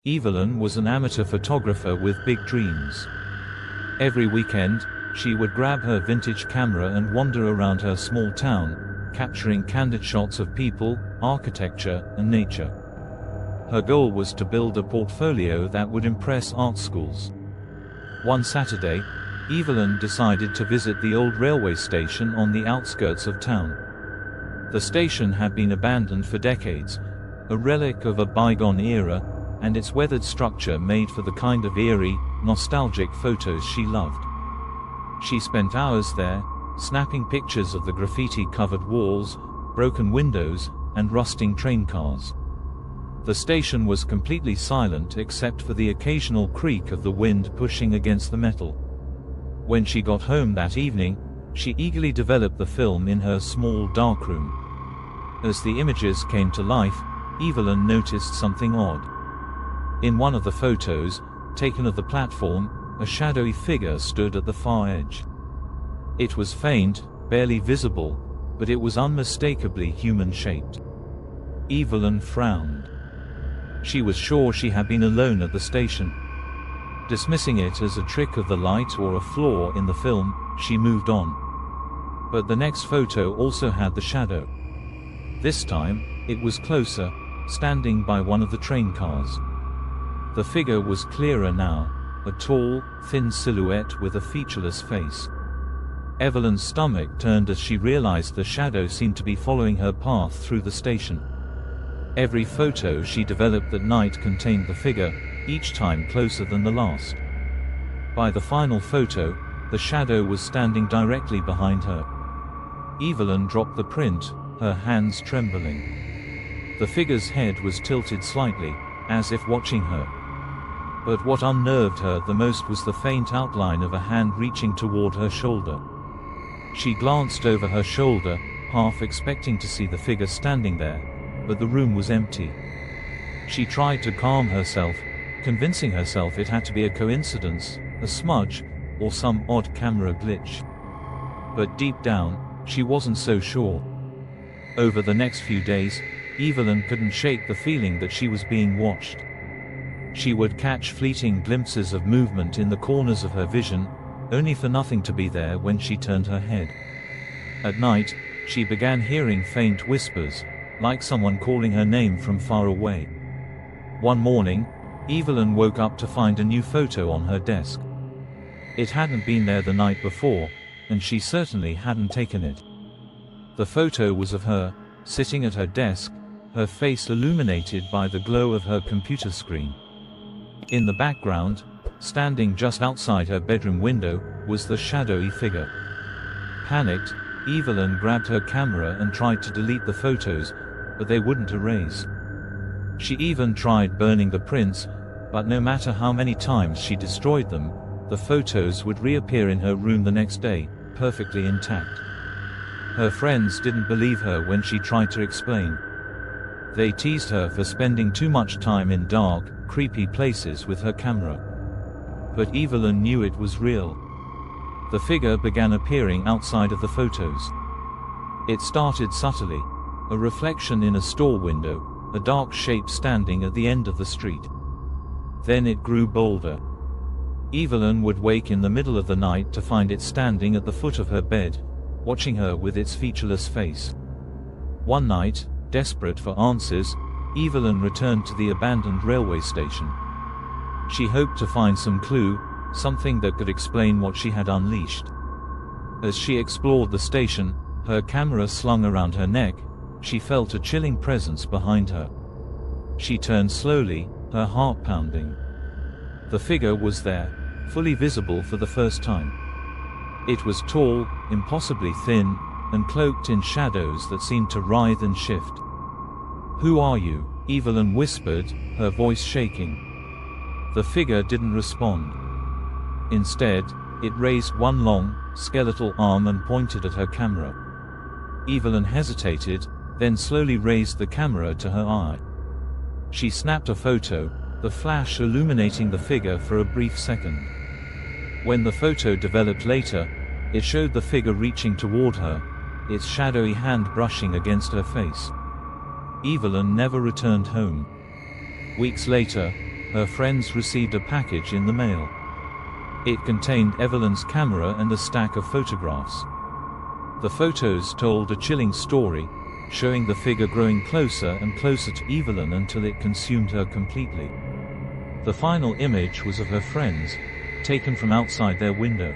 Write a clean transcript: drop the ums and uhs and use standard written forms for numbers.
Evelyn was an amateur photographer with big dreams. Every weekend, she would grab her vintage camera and wander around her small town, capturing candid shots of people, architecture, and nature. Her goal was to build a portfolio that would impress art schools. One Saturday, Evelyn decided to visit the old railway station on the outskirts of town. The station had been abandoned for decades, a relic of a bygone era, and its weathered structure made for the kind of eerie, nostalgic photos she loved. She spent hours there, snapping pictures of the graffiti-covered walls, broken windows, and rusting train cars. The station was completely silent except for the occasional creak of the wind pushing against the metal. When she got home that evening, she eagerly developed the film in her small darkroom. As the images came to life, Evelyn noticed something odd. In one of the photos, taken of the platform, a shadowy figure stood at the far edge. It was faint, barely visible, but it was unmistakably human-shaped. Evelyn frowned. She was sure she had been alone at the station. Dismissing it as a trick of the light or a flaw in the film, she moved on. But the next photo also had the shadow. This time, it was closer, standing by one of the train cars. The figure was clearer now, a tall, thin silhouette with a featureless face. Evelyn's stomach turned as she realized the shadow seemed to be following her path through the station. Every photo she developed that night contained the figure, each time closer than the last. By the final photo, the shadow was standing directly behind her. Evelyn dropped the print, her hands trembling. The figure's head was tilted slightly, as if watching her. But what unnerved her the most was the faint outline of a hand reaching toward her shoulder. She glanced over her shoulder, half expecting to see the figure standing there, but the room was empty. She tried to calm herself, convincing herself it had to be a coincidence, a smudge, or some odd camera glitch. But deep down, she wasn't so sure. Over the next few days, Evelyn couldn't shake the feeling that she was being watched. She would catch fleeting glimpses of movement in the corners of her vision, only for nothing to be there when she turned her head. At night, she began hearing faint whispers, like someone calling her name from far away. One morning, Evelyn woke up to find a new photo on her desk. It hadn't been there the night before, and she certainly hadn't taken it. The photo was of her, sitting at her desk, her face illuminated by the glow of her computer screen. In the background, standing just outside her bedroom window, was the shadowy figure. Panicked, Evelyn grabbed her camera and tried to delete the photos, but they wouldn't erase. She even tried burning the prints, but no matter how many times she destroyed them, the photos would reappear in her room the next day, perfectly intact. Her friends didn't believe her when she tried to explain. They teased her for spending too much time in dark, creepy places with her camera. But Evelyn knew it was real. The figure began appearing outside of the photos. It started subtly, a reflection in a store window, a dark shape standing at the end of the street. Then it grew bolder. Evelyn would wake in the middle of the night to find it standing at the foot of her bed, watching her with its featureless face. One night, desperate for answers, Evelyn returned to the abandoned railway station. She hoped to find some clue, something that could explain what she had unleashed. As she explored the station, her camera slung around her neck, she felt a chilling presence behind her. She turned slowly, her heart pounding. The figure was there, fully visible for the first time. It was tall, impossibly thin, and cloaked in shadows that seemed to writhe and shift. "Who are you?" Evelyn whispered, her voice shaking. The figure didn't respond. Instead, it raised one long, skeletal arm and pointed at her camera. Evelyn hesitated, then slowly raised the camera to her eye. She snapped a photo, the flash illuminating the figure for a brief second. When the photo developed later, it showed the figure reaching toward her, its shadowy hand brushing against her face. Evelyn never returned home. Weeks later, her friends received a package in the mail. It contained Evelyn's camera and a stack of photographs. The photos told a chilling story, showing the figure growing closer and closer to Evelyn until it consumed her completely. The final image was of her friends, taken from outside their window.